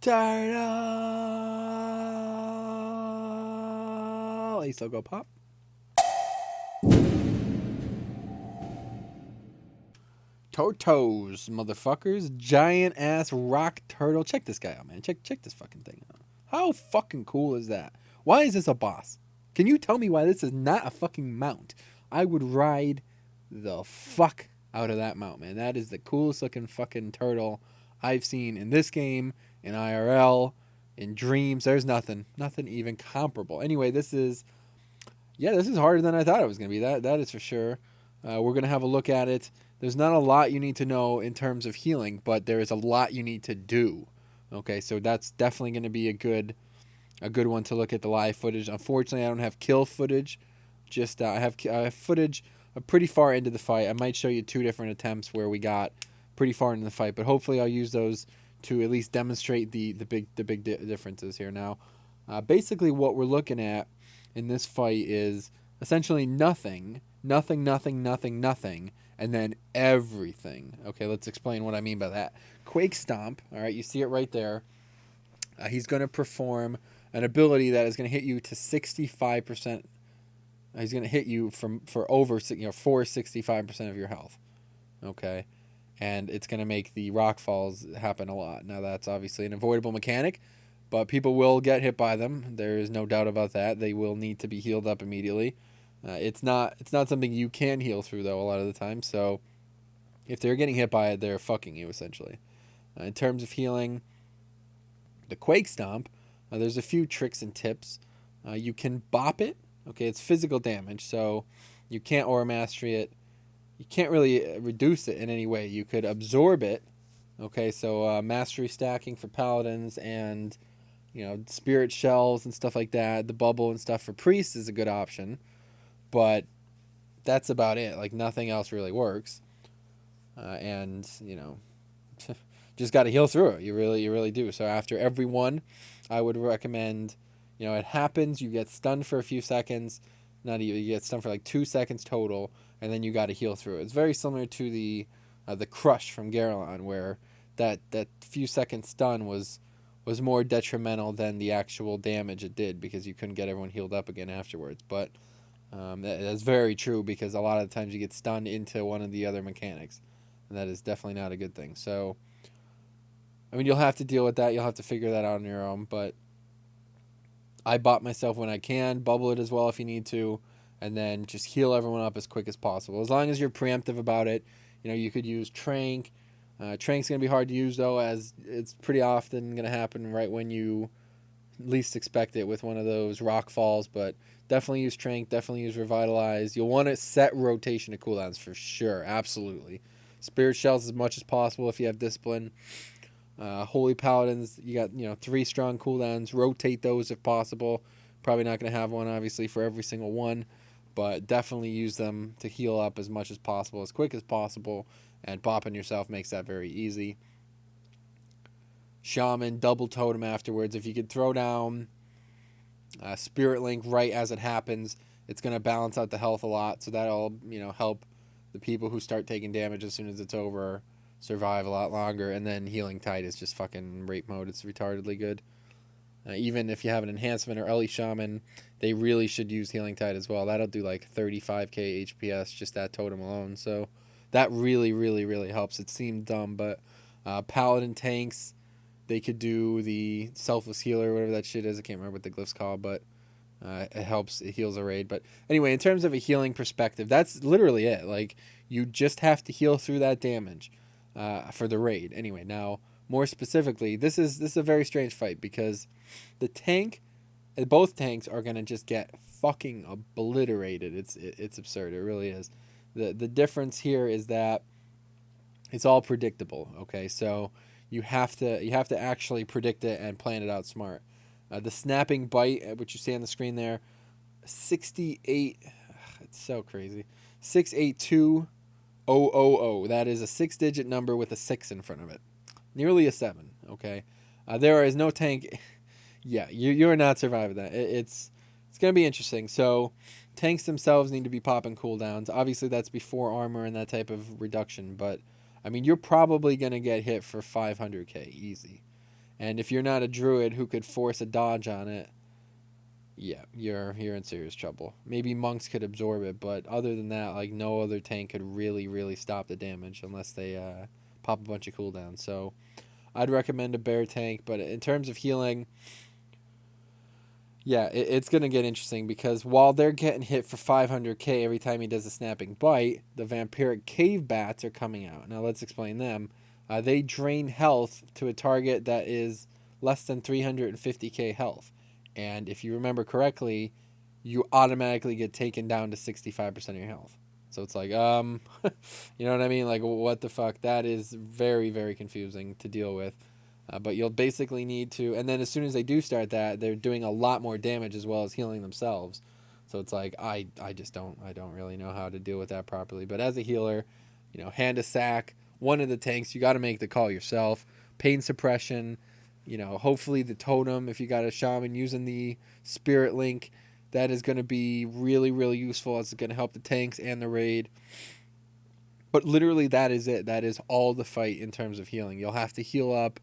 Turtle! Ace, I'll go pop. Tortos, motherfuckers. Giant ass rock turtle. Check this guy out, man. Check this fucking thing out. How fucking cool is that? Why is this a boss? Can you tell me why this is not a fucking mount? I would ride the fuck out of that mount, man. That is the coolest looking fucking turtle I've seen in this game, in IRL, in Dreams. There's nothing even comparable. Anyway, this is harder than I thought it was gonna be. That is for sure. We're gonna have a look at it. There's not a lot you need to know in terms of healing, but there is a lot you need to do. Okay, so that's definitely going to be a good one to look at the live footage. Unfortunately, I don't have kill footage. Just I have footage pretty far into the fight. I might show you 2 different attempts where we got pretty far into the fight, but hopefully I'll use those to at least demonstrate the big differences here. Now, basically what we're looking at in this fight is essentially nothing, and then everything. Okay, let's explain what I mean by that. Quake Stomp, all right, you see it right there. He's going to perform an ability that is going to hit you to 65%. He's going to hit you for over 65% of your health. Okay, and it's going to make the rock falls happen a lot. Now that's obviously an avoidable mechanic, but people will get hit by them. There is no doubt about that. They will need to be healed up immediately. It's not something you can heal through, though, a lot of the time. So if they're getting hit by it, they're fucking you, essentially. In terms of healing, the Quake Stomp, there's a few tricks and tips. You can bop it. Okay, it's physical damage, so you can't aura mastery it. You can't really reduce it in any way. You could absorb it. Okay, so mastery stacking for paladins and, spirit shells and stuff like that. The bubble and stuff for priests is a good option. But that's about it. Like, nothing else really works. And, just got to heal through it. You really do. So after every one, I would recommend, it happens. You get stunned for a few seconds. You get stunned for like 2 seconds total. And then you got to heal through it. It's very similar to the crush from Garelon, where that few second stun was more detrimental than the actual damage it did, because you couldn't get everyone healed up again afterwards. But that's very true, because a lot of the times you get stunned into one of the other mechanics, and that is definitely not a good thing. So, you'll have to deal with that. You'll have to figure that out on your own, but I bop myself when I can, bubble it as well if you need to, and then just heal everyone up as quick as possible. As long as you're preemptive about it, you could use Trank. Trank's going to be hard to use, though, as it's pretty often going to happen right when you least expect it with one of those rock falls, but definitely use Trank, definitely use Revitalize. You'll want to set rotation of cooldowns for sure, absolutely. Spirit Shells as much as possible if you have Discipline. Holy Paladins, you got 3 strong cooldowns. Rotate those if possible. Probably not going to have one, obviously, for every single one, but definitely use them to heal up as much as possible, as quick as possible, and bopping yourself makes that very easy. Shaman, double totem afterwards. If you could throw down Spirit Link right as it happens, it's going to balance out the health a lot, so that'll help the people who start taking damage as soon as it's over survive a lot longer. And then Healing Tide is just fucking rape mode. It's retardedly good. Even if you have an enhancement or Ellie Shaman, they really should use Healing Tide as well. That'll do like 35k HPS, just that totem alone. So that really helps. It seemed dumb, but Paladin tanks, they could do the Selfless Healer, whatever that shit is. I can't remember what the glyph's called, but it helps. It heals a raid. But anyway, in terms of a healing perspective, that's literally it. Like, you just have to heal through that damage for the raid. Anyway, now, more specifically, this is a very strange fight, because both tanks are going to just get fucking obliterated. It's absurd. It really is. The difference here is that it's all predictable. Okay, so you have to actually predict it and plan it out smart. The snapping bite, which you see on the screen there, 68. It's so crazy. 682000. That is a 6-digit number with a 6 in front of it. Nearly a 7. Okay, there is no tank. Yeah, you're not surviving that. It's going to be interesting. So tanks themselves need to be popping cooldowns. Obviously, that's before armor and that type of reduction. But you're probably going to get hit for 500k easy. And if you're not a druid who could force a dodge on it, yeah, you're in serious trouble. Maybe monks could absorb it, but other than that, like, no other tank could really stop the damage unless they pop a bunch of cooldowns. So I'd recommend a bear tank, but in terms of healing, yeah, it's going to get interesting because while they're getting hit for 500k every time he does a snapping bite, the vampiric cave bats are coming out. Now let's explain them. They drain health to a target that is less than 350k health. And if you remember correctly, you automatically get taken down to 65% of your health. So it's like, you know what I mean? Like, what the fuck? That is very confusing to deal with. But you'll basically need to, and then as soon as they do start that, they're doing a lot more damage as well as healing themselves. So it's like, I don't really know how to deal with that properly. But as a healer, you know, hand a sack, one of the tanks, you got to make the call yourself. Pain suppression, you know, hopefully the totem, if you got a shaman using the spirit link, that is going to be really useful. It's going to help the tanks and the raid. But literally that is it. That is all the fight in terms of healing. You'll have to heal up,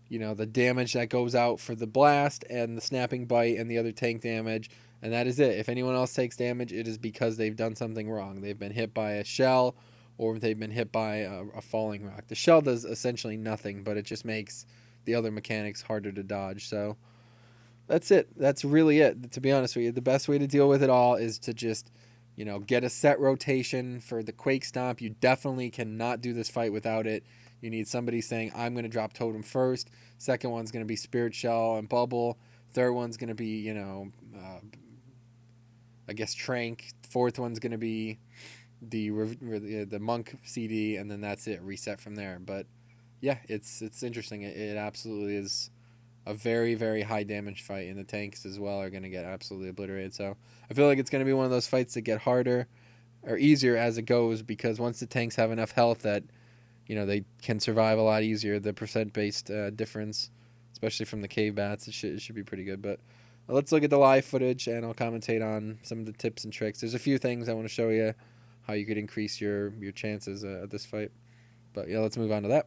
you know, the damage that goes out for the blast and the snapping bite and the other tank damage, and that is it. If anyone else takes damage, it is because they've done something wrong. They've been hit by a shell, or they've been hit by a falling rock. The shell does essentially nothing, but it just makes the other mechanics harder to dodge. So that's it. That's really it. To be honest with you, the best way to deal with it all is to just, you know, get a set rotation for the Quake Stomp. You definitely cannot do this fight without it. You need somebody saying, I'm going to drop Totem first. Second one's going to be Spirit Shell and Bubble. Third one's going to be, you know, I guess Trank. Fourth one's going to be the Monk CD, and then that's it. Reset from there. But yeah, it's interesting. It absolutely is a very high damage fight, and the tanks as well are going to get absolutely obliterated. So I feel like it's going to be one of those fights that get harder or easier as it goes, because once the tanks have enough health that, you know, they can survive a lot easier. The percent-based difference, especially from the cave bats, it should be pretty good. But let's look at the live footage, and I'll commentate on some of the tips and tricks. There's a few things I want to show you how you could increase your chances at this fight. But yeah, let's move on to that.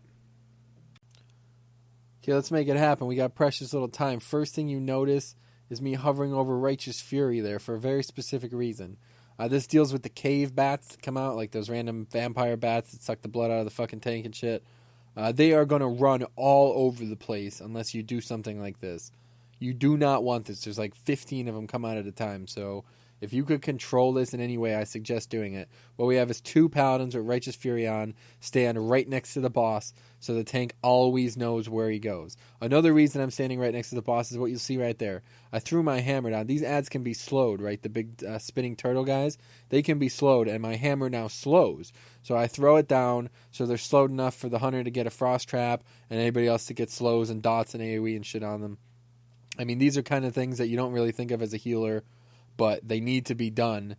Okay, let's make it happen. We got precious little time. First thing you notice is me hovering over Righteous Fury there for a very specific reason. This deals with the cave bats that come out, like those random vampire bats that suck the blood out of the fucking tank and shit. They are going to run all over the place unless you do something like this. You do not want this. There's like 15 of them come out at a time, so if you could control this in any way, I suggest doing it. What we have is 2 paladins with Righteous Fury on, stand right next to the boss, so the tank always knows where he goes. Another reason I'm standing right next to the boss is what you'll see right there. I threw my hammer down. These ads can be slowed, right? The big spinning turtle guys, they can be slowed, and my hammer now slows. So I throw it down, so they're slowed enough for the hunter to get a frost trap, and anybody else to get slows and dots and AoE and shit on them. I mean, these are kind of things that you don't really think of as a healer, but they need to be done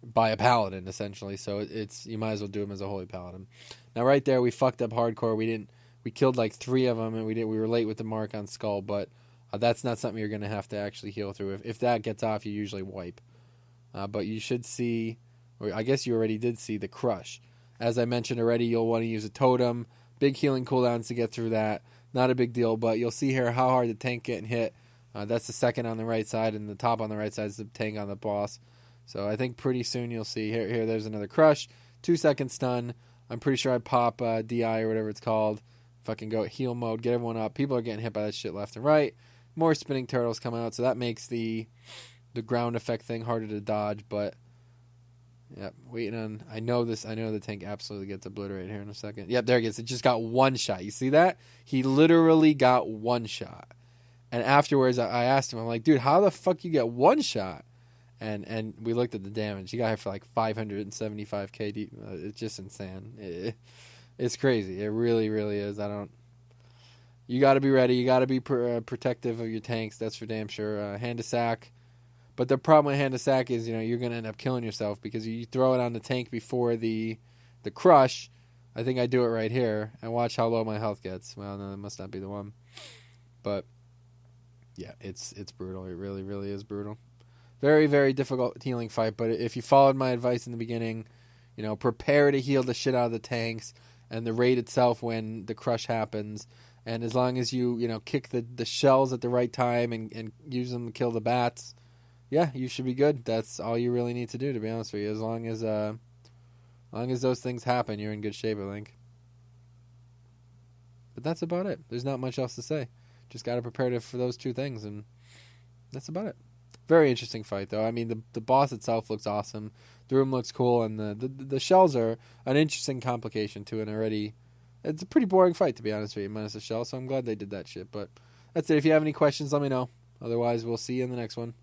by a paladin, essentially. So it's, you might as well do them as a holy paladin. Now, right there, we fucked up hardcore. We killed like 3 of them, and we were late with the mark on Skull, but that's not something you're going to have to actually heal through. If that gets off, you usually wipe. But you should see, or I guess you already did see, the Crush. As I mentioned already, you'll want to use a totem. Big healing cooldowns to get through that. Not a big deal, but you'll see here how hard the tank getting hit. That's the second on the right side, and the top on the right side is the tank on the boss. So I think pretty soon you'll see, here there's another Crush. 2-second stun. I'm pretty sure I pop DI or whatever it's called. Fucking go heal mode, get everyone up. People are getting hit by that shit left and right. More spinning turtles come out, so that makes the ground effect thing harder to dodge, but yeah, waiting on, I know the tank absolutely gets obliterated here in a second. Yep, there it gets. It just got 1 shot. You see that? He literally got 1 shot. And afterwards, I asked him, I'm like, dude, how the fuck you get 1 shot? And we looked at the damage. He got hit for like 575k. It's just insane. It's crazy. It really is. You got to be ready. You got to be protective of your tanks. That's for damn sure. Hand to sack. But the problem with hand to sack is, you know, you're going to end up killing yourself because you throw it on the tank before the Crush. I think I do it right here. And watch how low my health gets. Well, no, that must not be the one. But yeah, it's brutal. It really is brutal. Very difficult healing fight, but if you followed my advice in the beginning, you know, prepare to heal the shit out of the tanks and the raid itself when the Crush happens. And as long as you, kick the shells at the right time and use them to kill the bats, yeah, you should be good. That's all you really need to do, to be honest with you. As long as those things happen, you're in good shape, I think. But that's about it. There's not much else to say. Just got to prepare for those two things, and that's about it. Very interesting fight, though. I mean, the boss itself looks awesome. The room looks cool, and the shells are an interesting complication to an already... It's a pretty boring fight, to be honest with you, minus the shell, so I'm glad they did that shit. But that's it. If you have any questions, let me know. Otherwise, we'll see you in the next one.